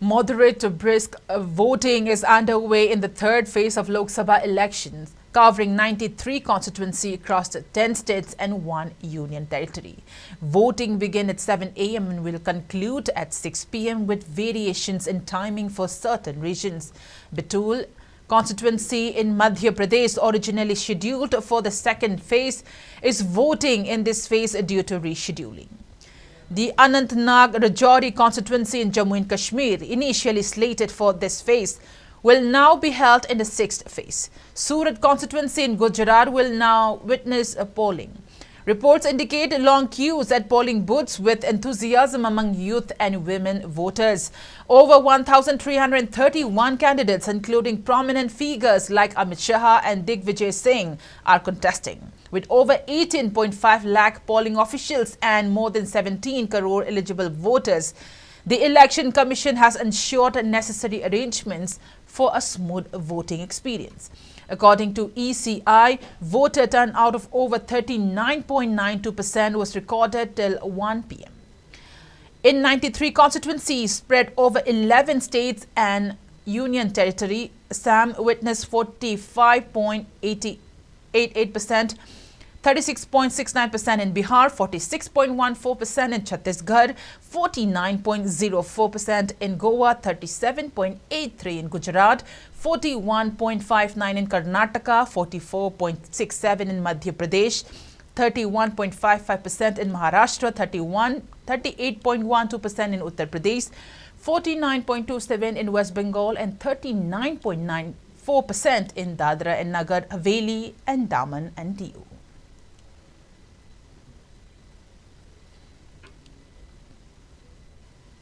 Moderate to brisk voting is underway in the third phase of Lok Sabha elections, covering 93 constituencies across 10 states and 1 union territory. Voting began at 7 a.m. and will conclude at 6 p.m. with variations in timing for certain regions. Batul constituency in Madhya Pradesh, originally scheduled for the second phase, is voting in this phase due to rescheduling. The Anantnag Rajouri constituency in Jammu and Kashmir, initially slated for this phase, will now be held in the sixth phase. Surat constituency in Gujarat will now witness a polling. Reports indicate long queues at polling booths with enthusiasm among youth and women voters. Over 1,331 candidates, including prominent figures like Amit Shah and Digvijay Singh, are contesting. With over 18.5 lakh polling officials and more than 17 crore eligible voters, the Election Commission has ensured necessary arrangements for a smooth voting experience. According to ECI, voter turnout of over 39.92% was recorded till 1 p.m. In 93 constituencies spread over 11 states and union territory, Assam witnessed 45.88%, 36.69% in Bihar, 46.14% in Chhattisgarh, 49.04% in Goa, 37.83% in Gujarat, 41.59% in Karnataka, 44.67% in Madhya Pradesh, 31.55% in Maharashtra, 38.12% in Uttar Pradesh, 49.27% in West Bengal, and 39.94% in Dadra and Nagar Haveli and Daman and Diu.